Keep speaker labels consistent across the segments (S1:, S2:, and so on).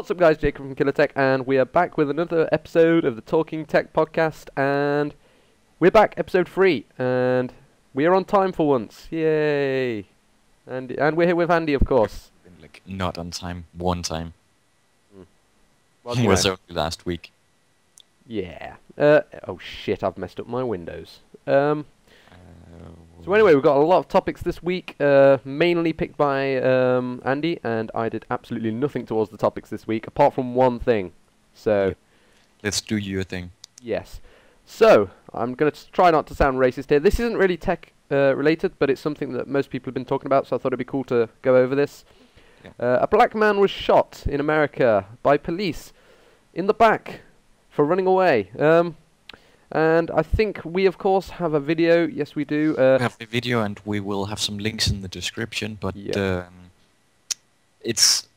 S1: What's up guys, Jacob from KillerTech, and we are back with another episode of the Talking Tech podcast, and we're back, episode 3, and we are on time for once, yay! And we're here with Andy, of course.
S2: Like, not on time, one time.
S1: Well,
S2: It was only last week.
S1: Yeah. Oh shit, I've messed up my windows. So anyway, we've got a lot of topics this week, mainly picked by Andy, and I did absolutely nothing towards the topics this week, apart from one thing. So,
S2: let's do your thing.
S1: Yes. So, I'm going to try not to sound racist here. This isn't really tech related, but it's something that most people have been talking about, so I thought it'd be cool to go over this.
S2: Yeah.
S1: A black man was shot in America by police in the back for running away. And I think we, of course, have a video. Yes, we do.
S2: We have a video, and we will have some links in the description, but it's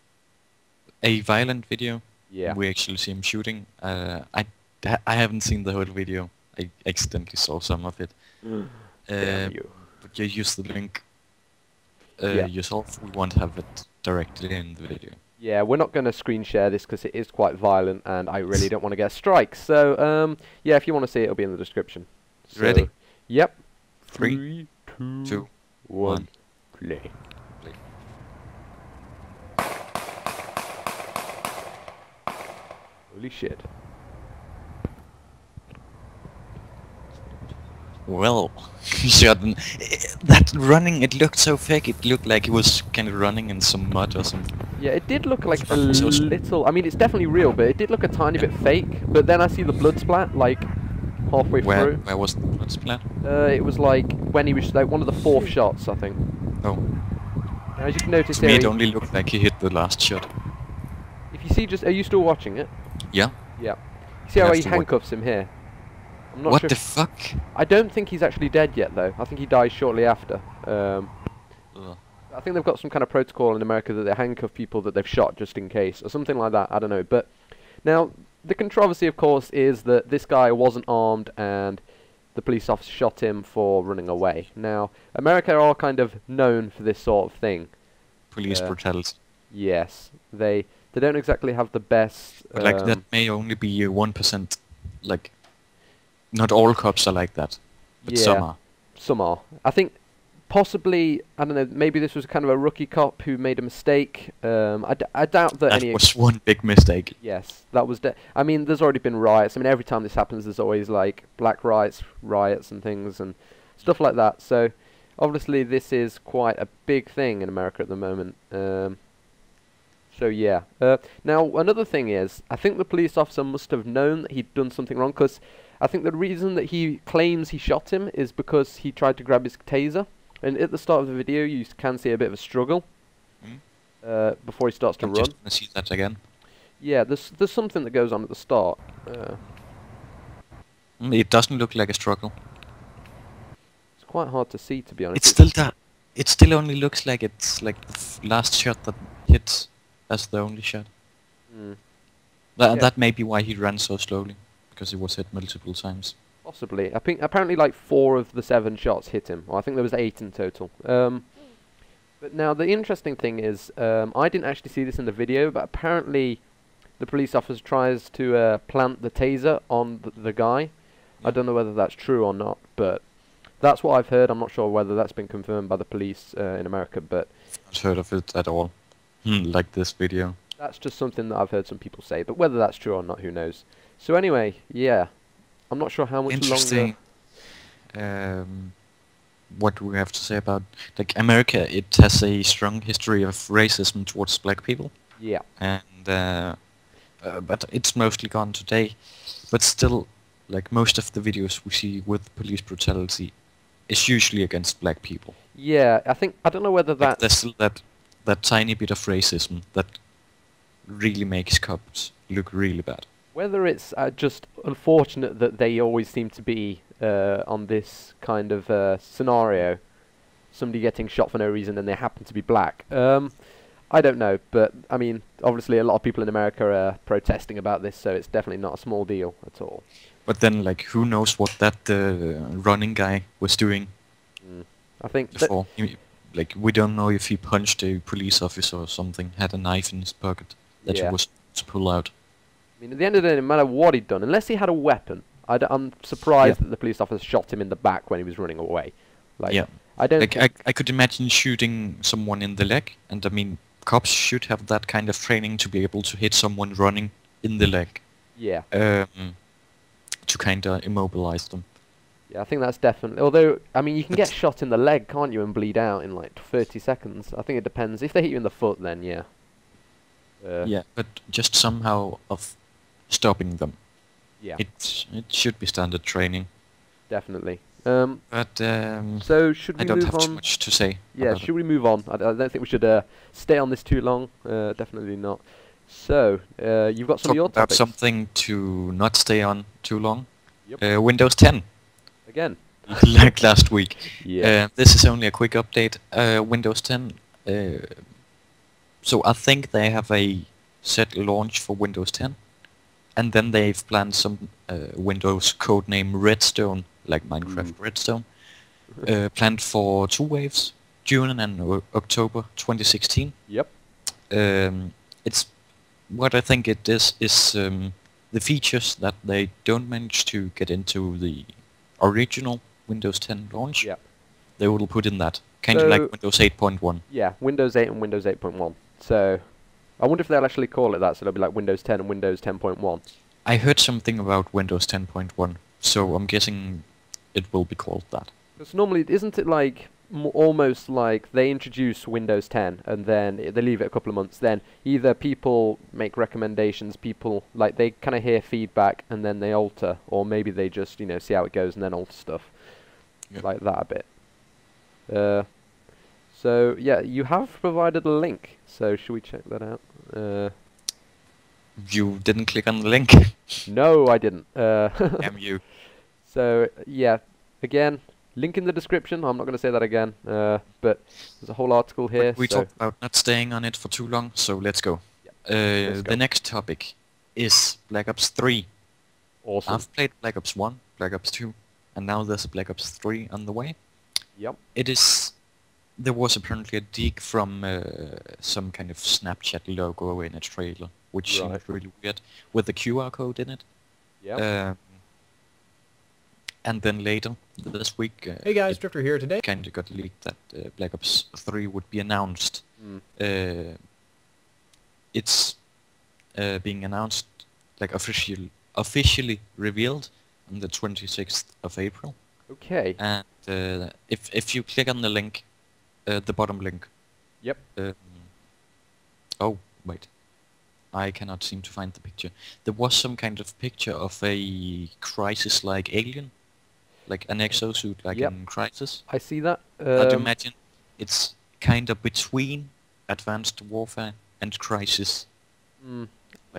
S2: a violent video.
S1: Yeah.
S2: We actually see him shooting. I haven't seen the whole video. I accidentally saw some of it.
S1: Damn you.
S2: But you use the link yourself. We won't have it directly in the video.
S1: Yeah, we're not going to screen share this because it is quite violent, and I really don't want to get a strike. So, yeah, if you want to see it, it'll be in the description. So,
S2: ready?
S1: Yep.
S2: 3, 2, 1,
S1: play. Holy shit.
S2: Well, that running, it looked so fake. It looked like he was kind of running in some mud or something.
S1: Yeah, it did look like a little... I mean, it's definitely real, but it did look a tiny bit fake. But then I see the blood splat, like, halfway through.
S2: Where was the blood splat?
S1: It was like when he was, like, one of the fourth shots, I think.
S2: Oh.
S1: As you can notice
S2: To
S1: here...
S2: me, it only looked like he hit the last shot.
S1: If you see just... Are you still watching it?
S2: Yeah.
S1: Yeah. You see how he handcuffs him here? I'm not
S2: what
S1: sure
S2: the fuck?
S1: I don't think he's actually dead yet, though. I think he dies shortly after. I think they've got some kind of protocol in America that they handcuff people that they've shot just in case, or something like that. I don't know. But now, the controversy, of course, is that this guy wasn't armed and the police officer shot him for running away. Now, America are kind of known for this sort of thing.
S2: Police brutality.
S1: Yes. They don't exactly have the best...
S2: But like, that may only be 1%, like... Not all cops are like that, but some are.
S1: Some are. I think possibly, I don't know, maybe this was kind of a rookie cop who made a mistake. I doubt that any...
S2: That was one big mistake.
S1: Yes, that was... I mean, there's already been riots. I mean, every time this happens, there's always, like, black riots and things and stuff like that. So, obviously, this is quite a big thing in America at the moment. So, yeah. Now, another thing is, I think the police officer must have known that he'd done something wrong, because... I think the reason that he claims he shot him is because he tried to grab his taser. And at the start of the video, you can see a bit of a struggle before he starts to run.
S2: Just want to see that again.
S1: Yeah, there's something that goes on at the start.
S2: It doesn't look like a struggle.
S1: It's quite hard to see, to be honest.
S2: It's still that. It still only looks like it's like the last shot that hits as the only shot. That may be why he ran so slowly. Because he was hit multiple times.
S1: Possibly. I think apparently like 4 of the 7 shots hit him. Well, I think there was 8 in total. But now the interesting thing is, I didn't actually see this in the video, but apparently the police officer tries to plant the taser on the guy. Yeah. I don't know whether that's true or not, but that's what I've heard. I'm not sure whether that's been confirmed by the police in America, but...
S2: I've heard of it at all. Like this video.
S1: That's just something that I've heard some people say, but whether that's true or not, who knows. So anyway, yeah, I'm not sure how much
S2: Interesting. What do we have to say about, like, America? It has a strong history of racism towards black people.
S1: Yeah.
S2: And but it's mostly gone today. But still, like, most of the videos we see with police brutality is usually against black people.
S1: Yeah, I don't know whether that...
S2: Like, there's still that tiny bit of racism that really makes cops look really bad.
S1: Whether it's just unfortunate that they always seem to be on this kind of scenario, somebody getting shot for no reason and they happen to be black. I don't know, but I mean, obviously a lot of people in America are protesting about this, so it's definitely not a small deal at all.
S2: But then, like, who knows what that running guy was doing?
S1: I think
S2: before. Like, we don't know if he punched a police officer or something, had a knife in his pocket that he was to pull out.
S1: I mean, at the end of the day, no matter what he'd done, unless he had a weapon, I'm surprised that the police officer shot him in the back when he was running away. Like,
S2: Yeah.
S1: I don't
S2: Like,
S1: think...
S2: I could imagine shooting someone in the leg, and I mean, cops should have that kind of training to be able to hit someone running in the leg.
S1: Yeah.
S2: To kind of immobilize them.
S1: Yeah, I think that's definitely... Although, I mean, you can get shot in the leg, can't you, and bleed out in like 30 seconds. I think it depends. If they hit you in the foot, then yeah.
S2: Yeah, but just somehow of stopping them.
S1: Yeah.
S2: It should be standard training.
S1: Definitely.
S2: But
S1: So, should we
S2: I don't
S1: move
S2: have
S1: on?
S2: too much to say.
S1: Yeah,
S2: about
S1: should we move on? I don't think we should stay on this too long. Definitely not. So, you've got some of
S2: Talk
S1: your
S2: about
S1: topics.
S2: something to not stay on too long.
S1: Yep.
S2: Windows 10,
S1: Again.
S2: like last week.
S1: Yeah.
S2: This is only a quick update. Windows 10. So I think they have a set launch for Windows 10, and then they've planned some Windows codename Redstone, like Minecraft Redstone, planned for 2 waves, June and October 2016.
S1: Yep.
S2: It's what I think it is the features that they don't manage to get into the original Windows 10 launch.
S1: Yep.
S2: They will put in that, kind of
S1: So-
S2: like Windows 8.1.
S1: Yeah, Windows 8 and Windows 8.1. So, I wonder if they'll actually call it that, so it'll be like Windows 10 and Windows 10.1.
S2: I heard something about Windows 10.1, so I'm guessing it will be called that.
S1: Because normally, isn't it like almost like they introduce Windows 10 and then they leave it a couple of months, then either people make recommendations, people, like they kind of hear feedback and then they alter, or maybe they just, see how it goes and then alter stuff.
S2: Yeah.
S1: Like that a bit. So, yeah, you have provided a link, so should we check that out?
S2: You didn't click on the link?
S1: No, I didn't.
S2: Damn you.
S1: So, yeah, again, link in the description. I'm not going to say that again, but there's a whole article here.
S2: But we
S1: so
S2: talked about not staying on it for too long, so let's go.
S1: Let's go.
S2: The next topic is Black Ops 3.
S1: Awesome.
S2: I've played Black Ops 1, Black Ops 2, and now there's a Black Ops 3 on the way.
S1: Yep.
S2: There was apparently a dig from some kind of Snapchat logo in a trailer, which
S1: Right.
S2: seemed really weird, with the QR code in it.
S1: Yep.
S2: And then later this week,
S3: Hey guys,
S2: it
S3: Drifter here today.
S2: kind of got leaked that Black Ops 3 would be announced. It's being announced, like officially revealed on the 26th of April.
S1: Okay.
S2: And if you click on the link, the bottom link.
S1: Yep.
S2: Oh wait, I cannot seem to find the picture. There was some kind of picture of a Crisis-like alien, like an exosuit, like
S1: Yep.
S2: in Crisis.
S1: I see that.
S2: I'd imagine it's kind of between Advanced Warfare and Crisis.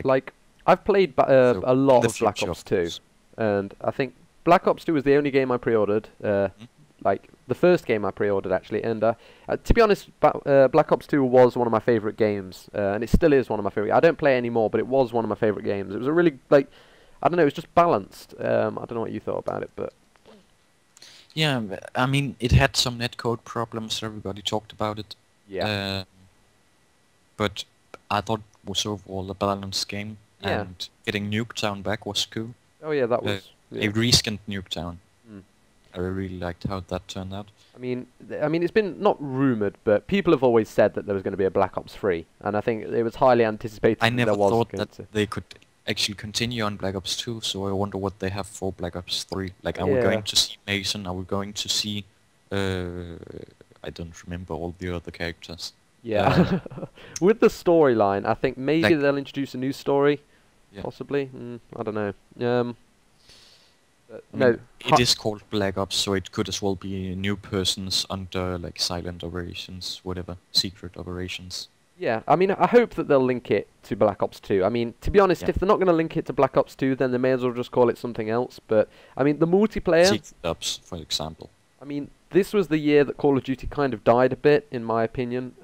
S1: Like, I've played
S2: So
S1: a lot
S2: the
S1: of Black
S2: future
S1: Ops
S2: of
S1: 2,
S2: course.
S1: and I think Black Ops 2 was the only game I pre-ordered. Like, the first game I pre-ordered, actually, and to be honest, Black Ops 2 was one of my favourite games, and it still is one of my favourite. I don't play anymore, but it was one of my favourite games. It was a really, like, I don't know, it was just balanced. I don't know what you thought about it, but...
S2: Yeah, I mean, it had some netcode problems, everybody talked about it.
S1: Yeah.
S2: But I thought it was overall a balanced game,
S1: Yeah.
S2: and getting Nuketown back was cool.
S1: Oh, yeah, that was...
S2: A
S1: yeah.
S2: reskinned Nuketown.
S1: Mm.
S2: I really liked how that turned out.
S1: I mean, it's been not rumored, but people have always said that there was going to be a Black Ops 3, and I think it was highly anticipated.
S2: I
S1: that
S2: never
S1: there was
S2: thought
S1: going
S2: that
S1: to.
S2: they could actually continue on Black Ops 2, so I wonder what they have for Black Ops 3. Like, are we
S1: Yeah.
S2: going to see Mason? Are we going to see... I don't remember all the other characters.
S1: Yeah. With the storyline, I think maybe
S2: Like-
S1: they'll introduce a new story,
S2: Yeah.
S1: possibly. I don't know.
S2: I
S1: No,
S2: mean, it is called Black Ops, so it could as well be new persons under, like, silent operations, whatever, secret operations.
S1: yeah, I mean, I hope that they'll link it to Black Ops 2. I mean, to be honest,
S2: Yeah.
S1: if they're not going to link it to Black Ops 2, then they may as well just call it something else. But, I mean, the multiplayer,
S2: Secret Ops, for example.
S1: I mean, this was the year that Call of Duty kind of died a bit, in my opinion.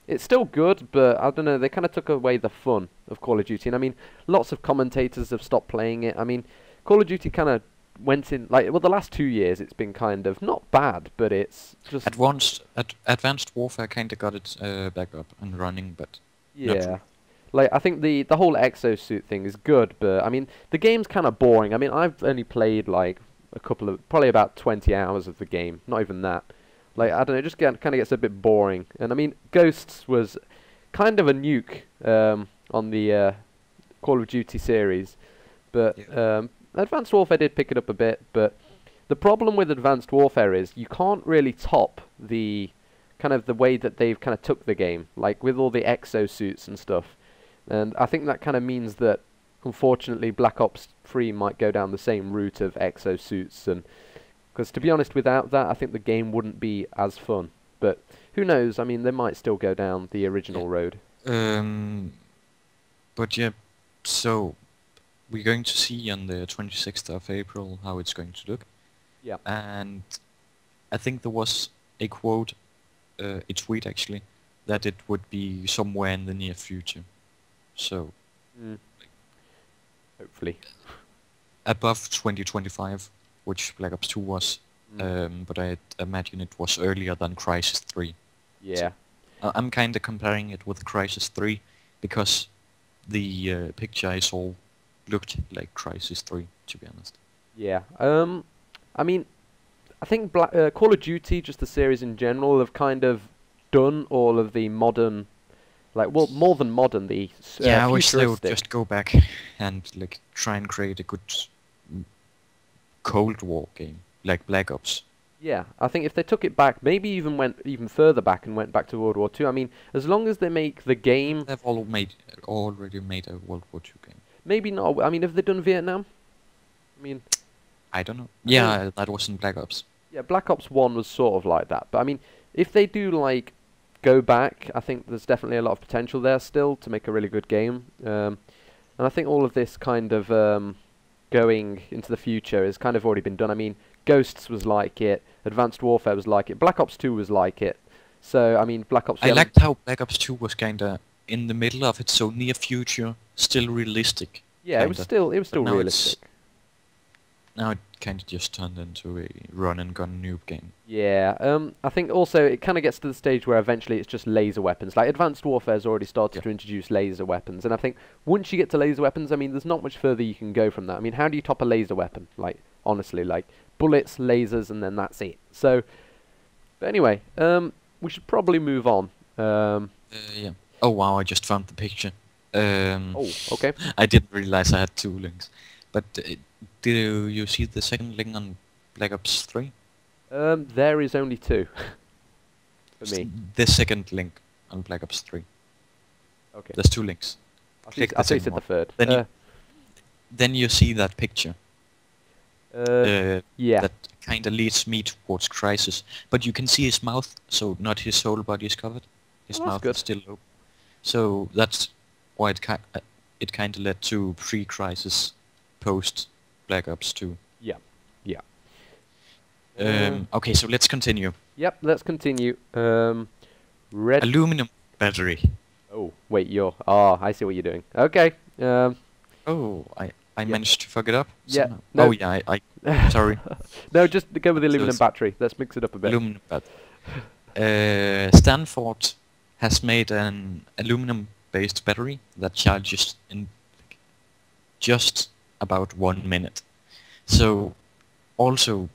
S1: It's still good, but I don't know, they kind of took away the fun of Call of Duty. And I mean, lots of commentators have stopped playing it. I mean, Call of Duty kind of went in, like, well, the last 2 years it's been kind of, not bad, but it's just...
S2: Advanced Warfare kind of got it back up and running, but not
S1: Yeah.
S2: really.
S1: Like, I think the whole exosuit thing is good, but I mean, the game's kind of boring. I mean, I've only played like probably about 20 hours of the game, not even that. Like, I don't know, it just kind of gets a bit boring. And I mean, Ghosts was kind of a nuke on the Call of Duty series, but Advanced Warfare did pick it up a bit. But the problem with Advanced Warfare is you can't really top the kind of the way that they've kind of took the game, like with all the exosuits and stuff. And I think that kind of means that, unfortunately, Black Ops 3 might go down the same route of exosuits, and because to be honest, without that, I think the game wouldn't be as fun. But who knows? I mean, they might still go down the original road.
S2: But yeah, so we're going to see on the 26th of April how it's going to look.
S1: Yeah.
S2: And I think there was a quote, a tweet actually, that it would be somewhere in the near future. So,
S1: hopefully.
S2: Above 2025, which Black Ops 2 was, but I imagine it was earlier than Crysis 3.
S1: Yeah.
S2: So, I'm kind of comparing it with Crysis 3, because the picture I saw looked like Crysis 3, to be honest.
S1: Yeah. I mean, I think Call of Duty, just the series in general, have kind of done all of the modern, like, well, more than modern, the
S2: yeah, I wish they would just go back and like try and create a good Cold War game, like Black Ops.
S1: Yeah, I think if they took it back, maybe even went even further back and went back to World War II. I mean, as long as they make the game...
S2: They've already made a World War II game.
S1: Maybe not. I mean, have they done Vietnam? I mean...
S2: I don't know. Yeah, that was in Black Ops.
S1: Yeah, Black Ops 1 was sort of like that. But I mean, if they do, like, go back, I think there's definitely a lot of potential there still to make a really good game. And I think all of this kind of going into the future has kind of already been done. I mean, Ghosts was like it, Advanced Warfare was like it, Black Ops 2 was like it. So, I mean, Black Ops...
S2: I liked how Black Ops 2 was kind of in the middle of it, so near future, still realistic.
S1: Yeah,
S2: kinda.
S1: it was still realistic.
S2: Now it kind of just turned into a run-and-gun noob game.
S1: Yeah, I think also it kind of gets to the stage where eventually it's just laser weapons. Like, Advanced Warfare's already started to introduce laser weapons, and I think once you get to laser weapons, I mean, there's not much further you can go from that. I mean, how do you top a laser weapon? Like, honestly, like, bullets, lasers, and then that's it. So, but anyway, we should probably move on.
S2: Yeah. Oh wow, I just found the picture.
S1: Oh, okay.
S2: I didn't realize I had 2 links. But do you see the second link on Black Ops 3?
S1: There is only 2. For me.
S2: The second link on Black Ops 3.
S1: Okay.
S2: There's 2 links.
S1: I thought you said the third.
S2: Then you see that picture.
S1: Yeah.
S2: That kind of leads me towards Crysis. But you can see his mouth, so not his whole body is covered. His mouth is still open. So that's why it kind of led to pre-Crysis, post Black Ops 2.
S1: Yeah. Yeah.
S2: Okay, so let's continue.
S1: Yep, let's continue.
S2: Aluminum battery.
S1: Oh, wait, I see what you're doing. Okay.
S2: Oh, I managed to fuck it up?
S1: Yeah.
S2: No. Oh, yeah, I sorry.
S1: No, just go with the aluminum battery. Let's mix it up a bit.
S2: Aluminum battery. Stanford has made an aluminum-based battery that charges in just about 1 minute. So, also,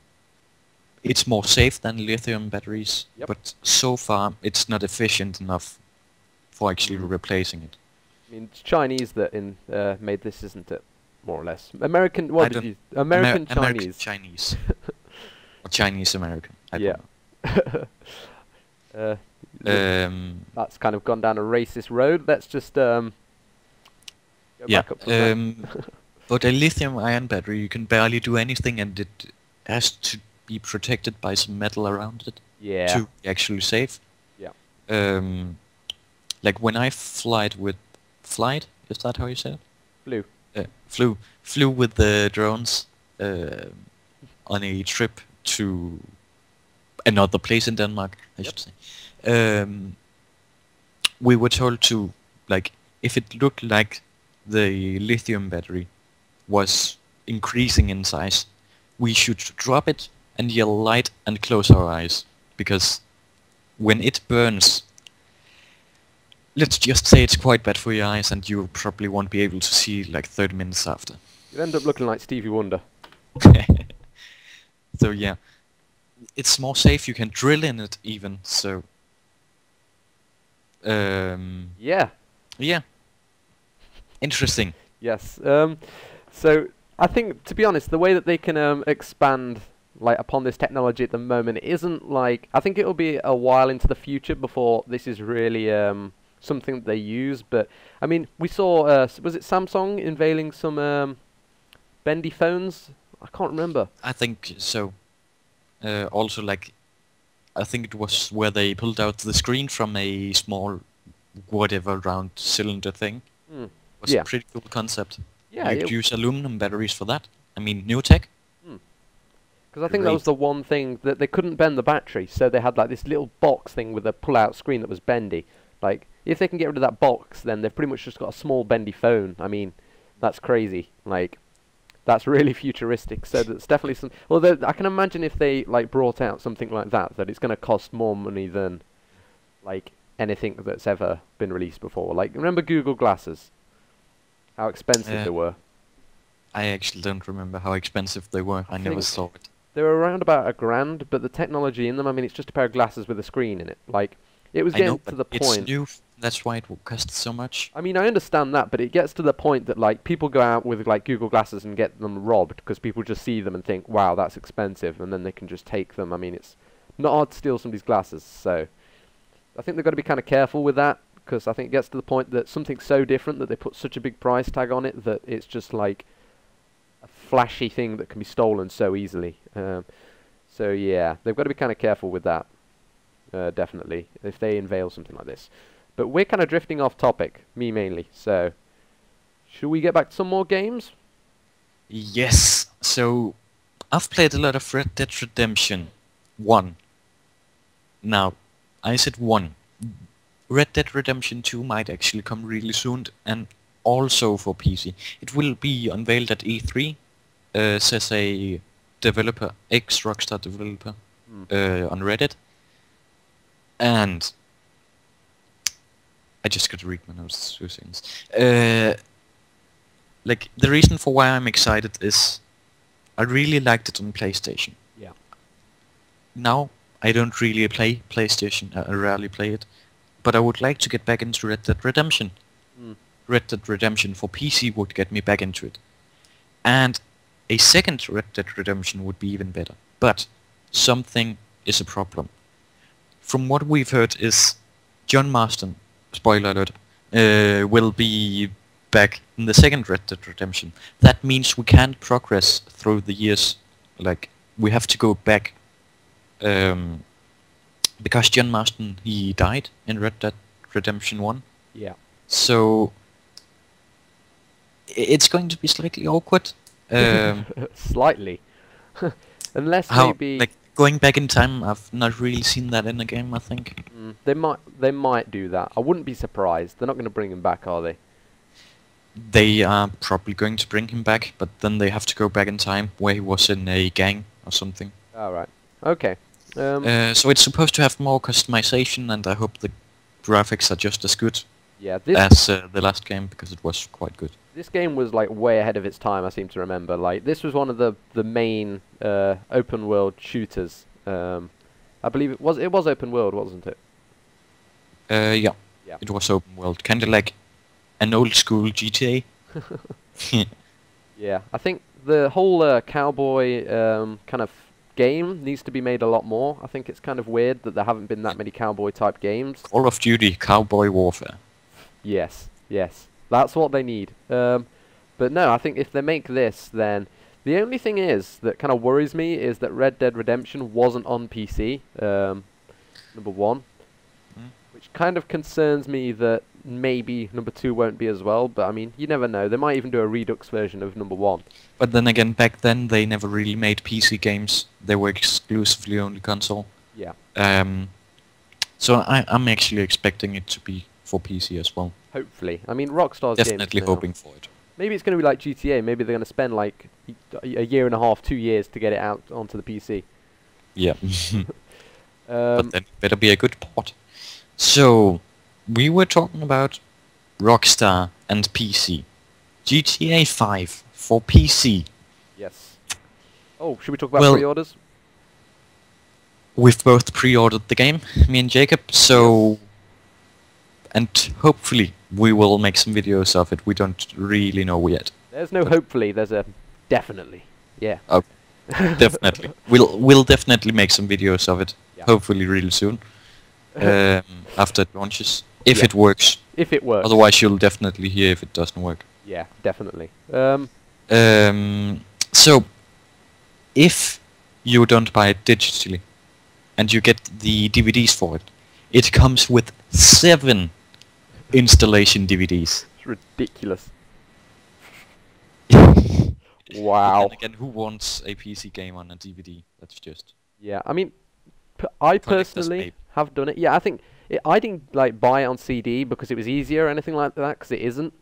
S2: it's more safe than lithium batteries, but so far it's not efficient enough for actually replacing it.
S1: I mean, it's Chinese that made this, isn't it? More or less. American. What did you? American Chinese.
S2: American Chinese. Or Chinese American. I don't know.
S1: That's kind of gone down a racist road. Let's just go back up from that.
S2: But a lithium-ion battery, you can barely do anything, and it has to be protected by some metal around it to be actually safe.
S1: Yeah.
S2: Like when I flight, is that how you say it? Flew with the drones on a trip to another place in Denmark, I should say. We were told to, like, if it looked like the lithium battery was increasing in size, we should drop it and yell light and close our eyes, because when it burns, let's just say it's quite bad for your eyes, and you probably won't be able to see like 30 minutes after.
S1: You'd end up looking like Stevie Wonder.
S2: So yeah, it's more safe. You can drill in it even. So
S1: Yeah.
S2: yeah, interesting.
S1: Yes. So I think, to be honest, the way that they can expand like upon this technology at the moment isn't like, I think it'll be a while into the future before this is really something that they use. But I mean, we saw was it Samsung unveiling some bendy phones? I can't remember.
S2: I think so. Also, like, I think it was where they pulled out the screen from a small, whatever, round cylinder thing.
S1: Mm.
S2: It was a pretty cool concept.
S1: Yeah,
S2: you could use aluminum batteries for that. I mean, new tech.
S1: Because I think that was the one thing that they couldn't bend the battery, so they had like this little box thing with a pull-out screen that was bendy. Like, if they can get rid of that box, then they've pretty much just got a small bendy phone. I mean, that's crazy. Like, that's really futuristic. So that's definitely some. Well, I can imagine if they like brought out something like that, that it's going to cost more money than like anything that's ever been released before. Like, remember Google Glasses? How expensive they were.
S2: I actually don't remember how expensive they were. I never saw it.
S1: They were around about $1,000, but the technology in them, I mean, it's just a pair of glasses with a screen in it. Like, it was getting to the point.
S2: It's new. That's why it will cost so much.
S1: I mean, I understand that, but it gets to the point that like people go out with like Google Glasses and get them robbed because people just see them and think, "Wow, that's expensive," and then they can just take them. I mean, it's not hard to steal somebody's glasses, so I think they've got to be kind of careful with that, because I think it gets to the point that something's so different that they put such a big price tag on it that it's just like a flashy thing that can be stolen so easily. So yeah, they've got to be kind of careful with that, definitely, if they unveil something like this. But we're kind of drifting off topic, me mainly, so should we get back to some more games?
S2: Yes, so I've played a lot of Red Dead Redemption 1. Now, I said 1. Red Dead Redemption 2 might actually come really soon, and also for PC. It will be unveiled at E3, says a developer, ex-Rockstar developer, on Reddit. And I just got to read my notes 2 seconds. Like, the reason for why I'm excited is I really liked it on PlayStation.
S1: Yeah.
S2: Now, I don't really play PlayStation, I rarely play it, but I would like to get back into Red Dead Redemption. Red Dead Redemption for PC would get me back into it. And a second Red Dead Redemption would be even better. But something is a problem. From what we've heard is John Marston, spoiler alert, will be back in the second Red Dead Redemption. That means we can't progress through the years. Like, we have to go back. Because John Marston, he died in Red Dead Redemption 1.
S1: Yeah.
S2: So it's going to be slightly awkward.
S1: Slightly. Unless maybe
S2: like going back in time, I've not really seen that in a game, I think.
S1: They might do that. I wouldn't be surprised. They're not going to bring him back, are they?
S2: They are probably going to bring him back, but then they have to go back in time where he was in a gang or something.
S1: Alright. Okay.
S2: So it's supposed to have more customization, and I hope the graphics are just as good as the last game, because it was quite good.
S1: This game was like way ahead of its time, I seem to remember. Like, this was one of the main open world shooters. I believe it was open world, wasn't it?
S2: Yeah. It was open world, kind of like an old school GTA.
S1: Yeah, I think the whole cowboy kind of game needs to be made a lot more. I think it's kind of weird that there haven't been that many cowboy type games.
S2: Call of Duty Cowboy Warfare.
S1: Yes, that's what they need. But no, I think if they make this, then the only thing is that kind of worries me is that Red Dead Redemption wasn't on PC, number 1, which kind of concerns me that maybe number 2 won't be as well. But I mean, you never know. They might even do a Redux version of number 1.
S2: But then again, back then they never really made PC games. They were exclusively only console.
S1: Yeah.
S2: So I'm actually expecting it to be for PC as well.
S1: Hopefully. I mean, Rockstar's
S2: definitely
S1: games now,
S2: hoping for it.
S1: Maybe it's going to be like GTA. Maybe they're going to spend like a year and a half, 2 years to get it out onto the PC.
S2: Yeah. But then it better be a good port. So, we were talking about Rockstar and PC. GTA 5 for PC.
S1: Yes. Oh, should we talk about
S2: Well,
S1: pre-orders?
S2: we've both pre-ordered the game, me and Jacob, so... And hopefully we will make some videos of it. We don't really know yet.
S1: There's no hopefully, there's a definitely. Yeah.
S2: Oh, definitely. We'll definitely make some videos of it.
S1: Yeah.
S2: Hopefully really soon. After it launches. If
S1: Yeah.
S2: it works.
S1: If it works.
S2: Otherwise you'll definitely hear if it doesn't work.
S1: Yeah, definitely.
S2: So, if you don't buy it digitally, and you get the DVDs for it, it comes with 7 installation DVDs.
S1: It's ridiculous.
S2: But
S1: Wow.
S2: then again, who wants a PC game on a DVD? That's just...
S1: Yeah, I mean, I
S2: Collector's
S1: personally
S2: babe.
S1: have done it. Yeah, I think I didn't like buy it on CD because it was easier or anything like that, because it isn't.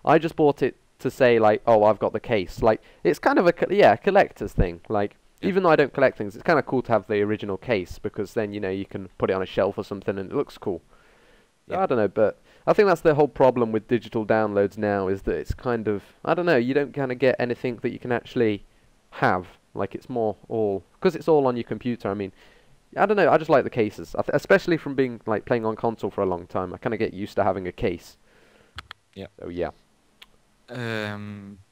S1: I just bought it to say like, oh, I've got the case. Like, it's kind of a collector's thing. Like,
S2: Yeah.
S1: even though I don't collect things, it's kind of cool to have the original case, because then you can put it on a shelf or something and it looks cool.
S2: Yeah.
S1: I don't know, but I think that's the whole problem with digital downloads now, is that it's kind of, I don't know, you don't kind of get anything that you can actually have. Like, it's more all, because it's all on your computer. I mean, I don't know, I just like the cases, especially from being like playing on console for a long time. I kind of get used to having a case.
S2: Yeah.
S1: So yeah.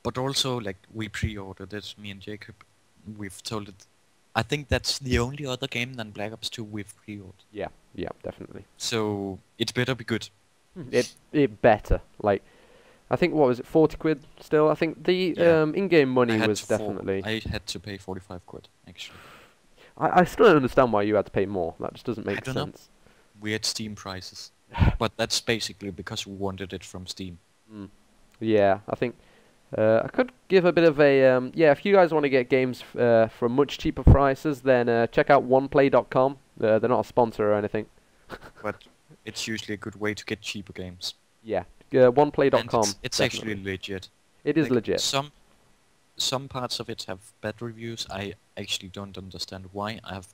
S2: But also, like, we pre-ordered it, me and Jacob. We've told it... I think that's the only other game than Black Ops 2 we've pre-ordered.
S1: Yeah, yeah, definitely.
S2: So, it better be good.
S1: It better. Like, I think, what was it, 40 quid still? I think the
S2: Yeah.
S1: in-game money
S2: I
S1: was definitely...
S2: I had to pay 45 quid, actually.
S1: I still don't understand why you had to pay more. That just doesn't make
S2: don't know.
S1: sense.
S2: We had Steam prices. But that's basically because we wanted it from Steam.
S1: Mm. Yeah, I think I could give a bit of a yeah. If you guys want to get games for much cheaper prices, then check out oneplay.com. They're not a sponsor or anything.
S2: But it's usually a good way to get cheaper games.
S1: Yeah,
S2: And
S1: oneplay.com.
S2: it's actually legit.
S1: It is
S2: Like,
S1: legit.
S2: Some parts of it have bad reviews. I actually don't understand why. I've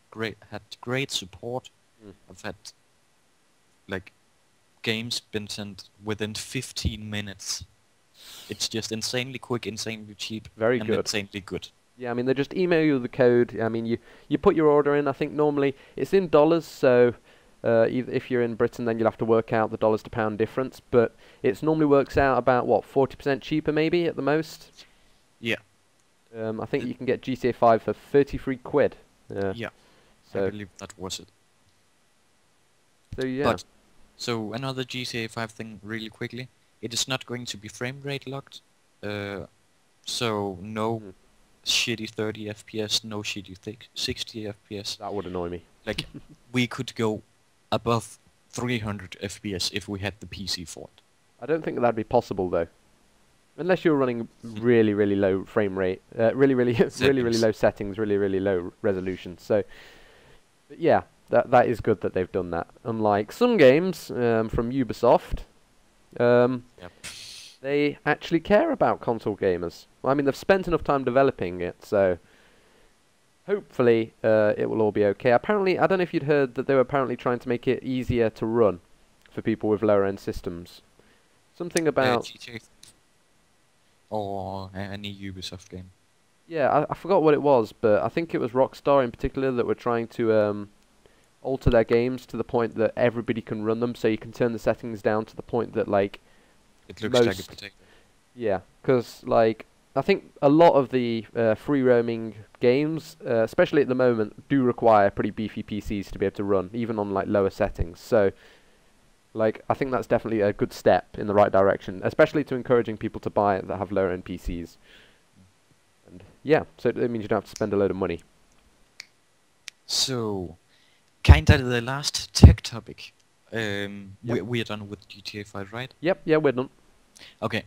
S2: had great support.
S1: Mm.
S2: I've had like games been sent within 15 minutes. It's just insanely quick, insanely cheap,
S1: Very
S2: and
S1: good.
S2: insanely good.
S1: Yeah, I mean, they just email you the code. I mean, you put your order in. I think normally it's in dollars, so if you're in Britain, then you'll have to work out the dollars to pound difference. But it normally works out about, what, 40% cheaper maybe at the most?
S2: Yeah.
S1: I think you can get GTA 5 for 33 quid.
S2: Yeah.
S1: So,
S2: I believe that was it.
S1: so yeah.
S2: But so another GTA 5 thing really quickly. It is not going to be frame rate locked. So no
S1: Mm.
S2: shitty 30 FPS, no shitty 60 FPS.
S1: That would annoy me.
S2: Like, we could go above 300 FPS if we had the PC for it.
S1: I don't think that'd be possible though, unless you're running really, really low frame rate, really, really, really, really
S2: Settings.
S1: low settings, really, really low resolution. So, but yeah, that is good that they've done that. Unlike some games from Ubisoft,
S2: Yep.
S1: they actually care about console gamers. I mean, they've spent enough time developing it, so hopefully it will all be okay. Apparently, I don't know if you'd heard that they were apparently trying to make it easier to run for people with lower end systems. Something about...
S2: GTA or any Ubisoft game.
S1: Yeah, I forgot what it was, but I think it was Rockstar in particular that were trying to alter their games to the point that everybody can run them, so you can turn the settings down to the point that, like...
S2: It looks like a
S1: most-
S2: potato.
S1: Yeah, because, like, I think a lot of the free roaming games, especially at the moment, do require pretty beefy PCs to be able to run, even on, like, lower settings. So, like, I think that's definitely a good step in the right direction, especially to encouraging people to buy it that have lower end PCs. And yeah, so it means you don't have to spend a load of money.
S2: So, kinda the last tech topic.
S1: Yep.
S2: We are done with GTA 5, right?
S1: Yep, yeah, we're done.
S2: Okay.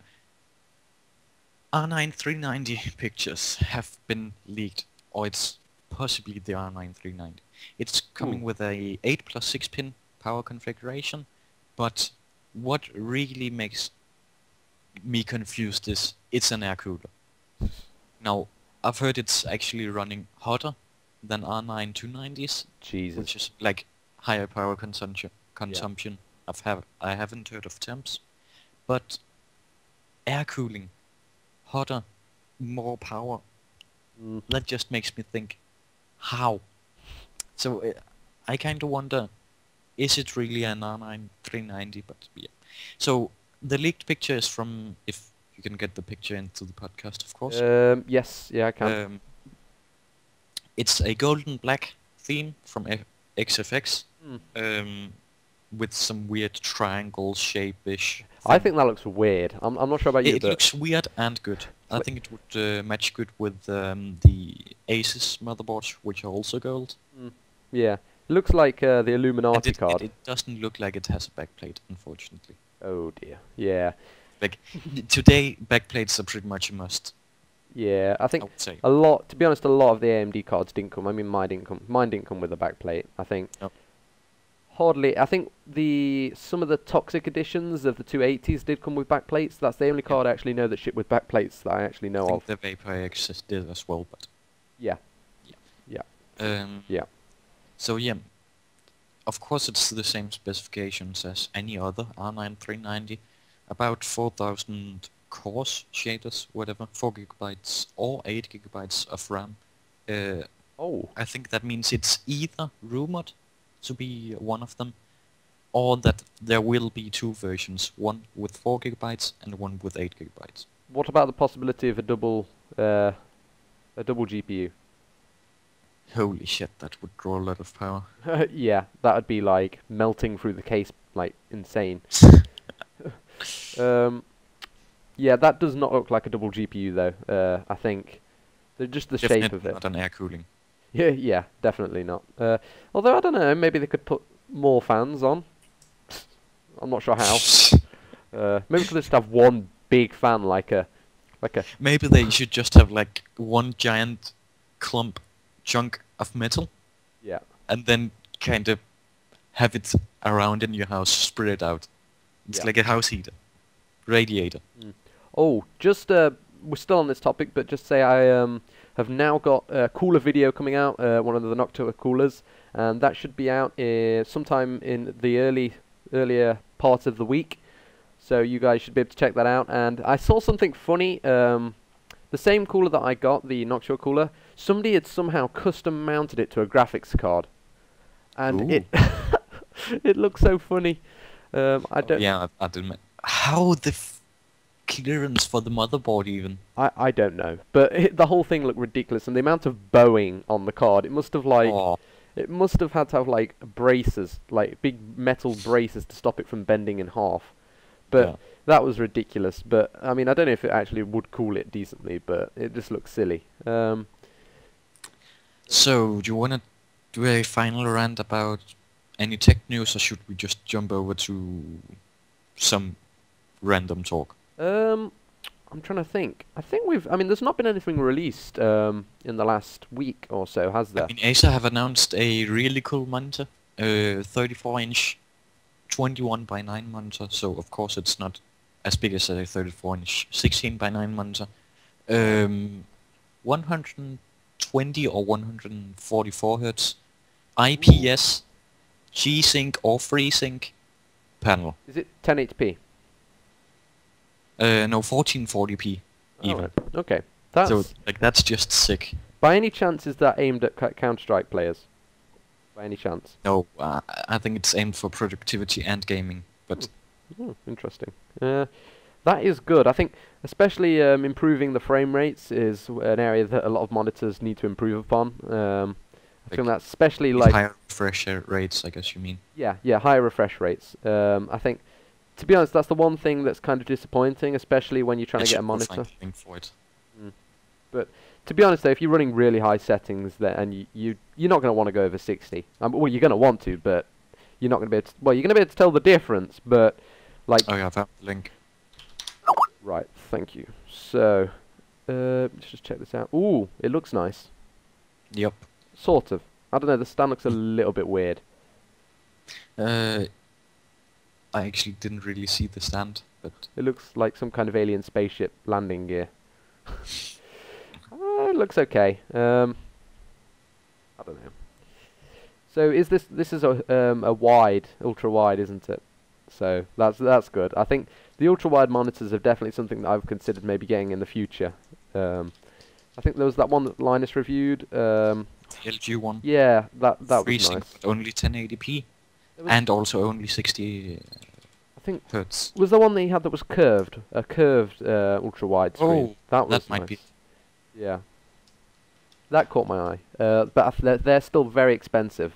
S2: R9 390 pictures have been leaked, or it's possibly the R9 390. It's coming
S1: Ooh.
S2: with a 8 plus 6 pin power configuration, but what really makes me confused is it's an air cooler. Now, I've heard it's actually running hotter than R9 290s,
S1: Jesus.
S2: which is like higher power consumption. I haven't heard of temps, but air cooling, hotter, more power.
S1: Mm.
S2: That just makes me think, how? So I kind of wonder, is it really an R9 390? But yeah. So the leaked picture is from, if you can get the picture into the podcast, of course.
S1: Yes, yeah, I can.
S2: It's a golden black theme from XFX,
S1: Mm.
S2: with some weird triangle shape-ish.
S1: I think that looks weird. I'm not sure about you,
S2: It
S1: but
S2: looks weird and good. I think it would match good with the Asus motherboards, which are also gold.
S1: yeah, it looks like the Illuminati
S2: And
S1: card.
S2: it doesn't look like it has a backplate, unfortunately.
S1: Oh dear. Yeah.
S2: Like, today, backplates are pretty much a must.
S1: Yeah, I think
S2: I would say.
S1: to be honest, a lot of the AMD cards didn't come. I mean, mine didn't come with a backplate. I think
S2: Yep.
S1: hardly. I think some of the toxic editions of the 280s did come with backplates. That's the only card I actually know that shipped with backplates that I actually know
S2: I think
S1: of.
S2: the Vapor X did as well, but
S1: Yeah.
S2: yeah.
S1: Yeah. Yeah.
S2: So yeah, of course it's the same specifications as any other R9 390, about 4,000 cores, shaders, whatever, 4 gigabytes or 8 gigabytes of RAM.
S1: Oh.
S2: I think that means it's either rumored to be one of them, or that there will be two versions, one with 4 gigabytes and one with 8 gigabytes.
S1: What about the possibility of a double GPU?
S2: Holy shit, that would draw a lot of power.
S1: Yeah, that would be like melting through the case like insane. Yeah, that does not look like a double GPU though. I think just the shape of it.
S2: Not an air cooling.
S1: Yeah, yeah, definitely not. Although I don't know, maybe they could put more fans on. I'm not sure how. Maybe we could just have one big fan, like a.
S2: Maybe they should just have like one giant chunk of metal.
S1: Yeah.
S2: And then kind of have it around in your house, spread it out. It's like a house heater, radiator.
S1: Oh, just we're still on this topic, but just say I have now got a cooler video coming out, one of the Noctua coolers, and that should be out sometime in the earlier part of the week. So you guys should be able to check that out. And I saw something funny. The same cooler that I got, the Noctua cooler, somebody had somehow custom mounted it to a graphics card, and it it looks so funny. I don't.
S2: Yeah, I didn't. How the clearance for the motherboard even?
S1: I don't know, but the whole thing looked ridiculous, and the amount of bowing on the card, it must have like. It must have had to have like braces, like big metal braces to stop it from bending in half. But that was ridiculous. But I mean, I don't know if it actually would cool it decently, but it just looks silly.
S2: So, do you want to do a final rant about any tech news, or should we just jump over to some random talk?
S1: I'm trying to think. I think I mean, there's not been anything released in the last week or so, has there?
S2: I mean, Acer have announced a really cool monitor, 34-inch, 21 by 9 monitor. So of course it's not as big as a 34-inch 16 by 9 monitor. 120 or 144 hertz, IPS Gsync or Freesync panel.
S1: Is it 1080p?
S2: No, 1440p even.
S1: Right. Okay.
S2: That's just sick.
S1: By any chance is that aimed at Counter-Strike players? By any chance?
S2: No, I think it's aimed for productivity and gaming. But
S1: interesting. That is good. I think especially improving the frame rates is an area that a lot of monitors need to improve upon. I think that's especially like
S2: higher refresh rates, I guess you mean.
S1: Yeah, higher refresh rates. I think, to be honest, that's the one thing that's kind of disappointing, especially when you're trying to get a monitor.
S2: For it.
S1: But to be honest, though, if you're running really high settings, and you're not going to want to go over 60. Well, you're going to want to, but you're not going to be able to. Well, you're going to be able to tell the difference, but like.
S2: Oh yeah, I found the link.
S1: Right, thank you. So, let's just check this out. Ooh, it looks nice.
S2: Yep.
S1: Sort of. I don't know. The stand looks a little bit weird.
S2: I actually didn't really see the stand, but
S1: it looks like some kind of alien spaceship landing gear. It looks okay. I don't know. So is this is a wide, ultra wide, isn't it? So that's good. I think the ultra-wide monitors are definitely something that I've considered maybe getting in the future. I think there was that one that Linus reviewed.
S2: LG one.
S1: Yeah, that was
S2: Freesync,
S1: nice.
S2: but only 1080p,
S1: There was,
S2: and also only 60
S1: I think
S2: hertz.
S1: was the one that he had that was curved, a curved ultra-wide screen.
S2: Oh,
S1: That was
S2: that might
S1: nice.
S2: be.
S1: Yeah, that caught my eye. But they're still very expensive.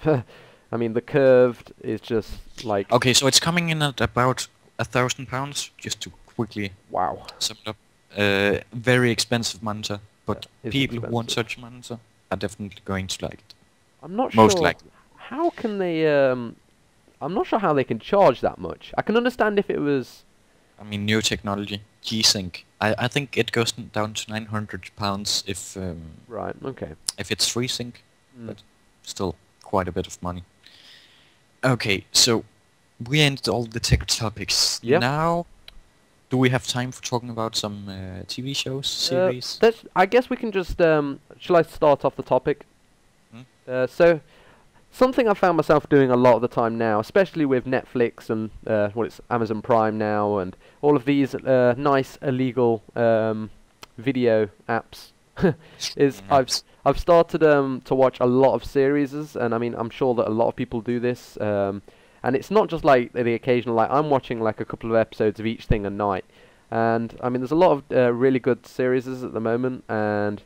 S1: I mean, the curved is just like
S2: Okay, so it's coming in at about £1,000, just to quickly
S1: wow.
S2: sum it up. Very expensive monitor, but
S1: It's
S2: people who want
S1: expensive.
S2: such a monitor are definitely going to like it.
S1: I'm not
S2: Most
S1: sure
S2: likely.
S1: how can they. I'm not sure how they can charge that much. I can understand if it was.
S2: I mean, new technology, Gsync. I think it goes down to £900
S1: Right. Okay.
S2: if it's Freesync,
S1: Mm.
S2: but still quite a bit of money. Okay, so we ended all the tech topics.
S1: Yeah.
S2: Now, do we have time for talking about some TV shows, series?
S1: I guess we can just. Shall I start off the topic?
S2: Hmm?
S1: So, something I found myself doing a lot of the time now, especially with Netflix and it's Amazon Prime now, and all of these nice illegal video apps, is I've started to watch a lot of series, and I mean I'm sure that a lot of people do this, and it's not just like the occasional, like I'm watching like a couple of episodes of each thing a night, and I mean there's a lot of really good series at the moment, and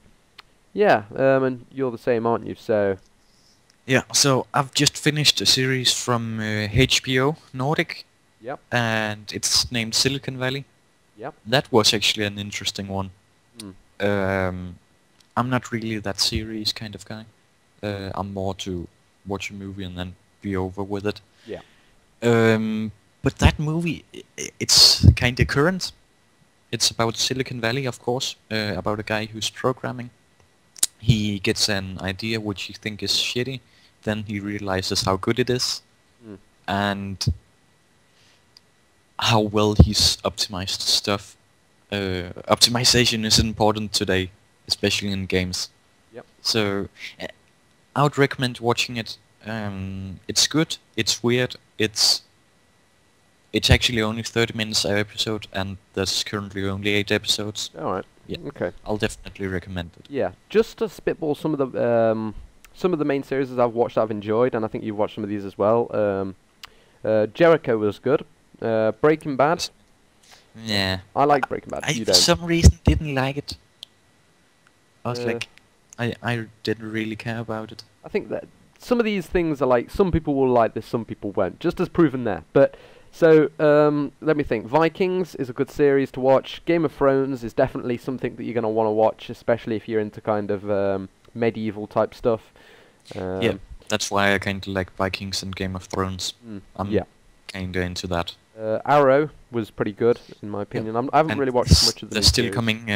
S1: yeah, and you're the same, aren't you? So
S2: Yeah, so I've just finished a series from HBO Nordic,
S1: yep,
S2: and it's named Silicon Valley.
S1: yep,
S2: That was actually an interesting one.
S1: mm,
S2: I'm not really that series kind of guy. I'm more to watch a movie and then be over with it.
S1: yeah,
S2: But that movie, it's kind of current. It's about Silicon Valley, of course, about a guy who's programming. He gets an idea which he thinks is shitty, then he realizes how good it is,
S1: mm,
S2: and how well he's optimized stuff. Optimization is important today, especially in games.
S1: yep,
S2: So, I would recommend watching it. It's good, it's weird, it's actually only 30 minutes per episode, and there's currently only 8 episodes.
S1: all right,
S2: Yeah.
S1: okay.
S2: I'll definitely recommend it.
S1: Yeah, just to spitball some of the main series I've watched that I've enjoyed, and I think you've watched some of these as well. Jericho was good. Breaking Bad.
S2: Yeah.
S1: I like Breaking Bad.
S2: I
S1: You
S2: for
S1: don't.
S2: some reason didn't like it. I was
S1: Uh,
S2: like, I didn't really care about it.
S1: I think that some of these things are like some people will like this, some people won't. Just as proven there. But so let me think. Vikings is a good series to watch. Game of Thrones is definitely something that you're gonna want to watch, especially if you're into kind of medieval type stuff.
S2: Yeah, that's why I kind of like Vikings and Game of Thrones. I'm
S1: yeah.
S2: kind of into that.
S1: Arrow was pretty good in my opinion. I haven't
S2: And
S1: really watched much of the
S2: there's
S1: new
S2: still
S1: series.
S2: coming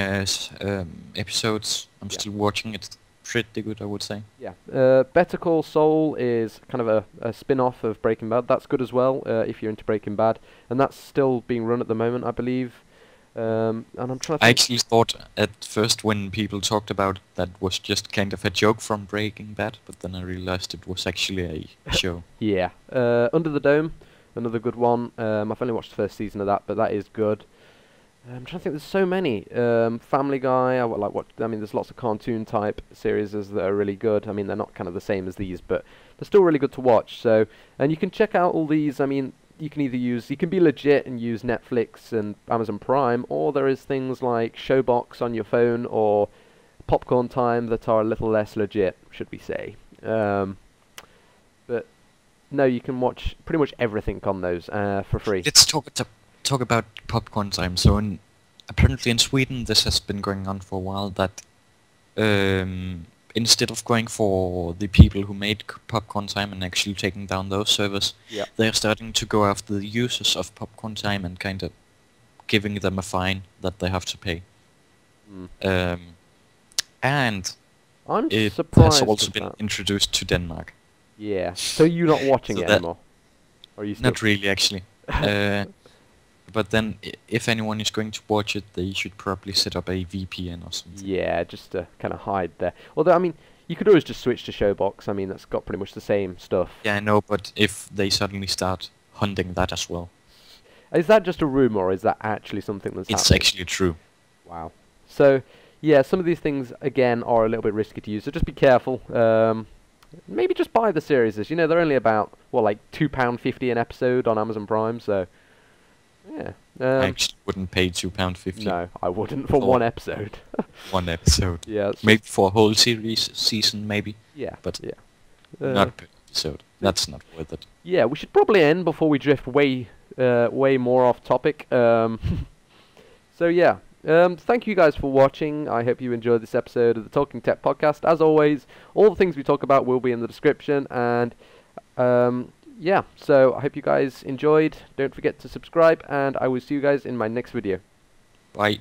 S2: episodes. I'm
S1: Yeah.
S2: still watching it. Pretty good, I would say.
S1: Yeah. Better Call Saul is kind of a spin-off of Breaking Bad. That's good as well if you're into Breaking Bad, and that's still being run at the moment, I believe. And I'm trying to
S2: I
S1: think.
S2: actually thought at first when people talked about it, that was just kind of a joke from Breaking Bad, but then I realized it was actually a show.
S1: Yeah. Under the Dome, another good one. I've only watched the first season of that, but that is good. I'm trying to think. There's so many. Family Guy. I mean, there's lots of cartoon type series that are really good. I mean, they're not kind of the same as these, but they're still really good to watch. So, and you can check out all these. I mean, you can be legit and use Netflix and Amazon Prime, or there is things like Showbox on your phone or Popcorn Time that are a little less legit, should we say? But no, you can watch pretty much everything on those for free.
S2: Let's talk about Popcorn Time. So apparently in Sweden this has been going on for a while, that instead of going for the people who made Popcorn Time and actually taking down those servers,
S1: Yep.
S2: they're starting to go after the users of Popcorn Time and kind of giving them a fine that they have to pay.
S1: Mm.
S2: And
S1: I'm
S2: it
S1: surprised
S2: has also
S1: at
S2: been
S1: that.
S2: introduced to Denmark.
S1: Yeah. So you're not watching
S2: So
S1: it
S2: that-
S1: anymore? Or are you still?
S2: Not really, actually. But then, if anyone is going to watch it, they should probably set up a VPN or something.
S1: Yeah, just to kind of hide there. Although, I mean, you could always just switch to Showbox. I mean, that's got pretty much the same stuff.
S2: Yeah, I know, but if they suddenly start hunting that as well.
S1: Is that just a rumor, or is that actually something that's
S2: It's
S1: happening?
S2: actually true.
S1: Wow. So, yeah, some of these things, again, are a little bit risky to use, so just be careful. Maybe just buy the series. You know, they're only about, what, like £2.50 an episode on Amazon Prime, so, yeah.
S2: I actually wouldn't pay £2.50
S1: No, I wouldn't for
S2: for
S1: one episode.
S2: one episode.
S1: Yeah, it's
S2: Maybe for a whole season, maybe.
S1: yeah,
S2: But
S1: yeah.
S2: not per episode. That's not worth it.
S1: Yeah, we should probably end before we drift way more off topic. So yeah, thank you guys for watching. I hope you enjoyed this episode of the Talking Tech podcast. As always, all the things we talk about will be in the description, and yeah, so I hope you guys enjoyed. Don't forget to subscribe, and I will see you guys in my next video.
S2: Bye.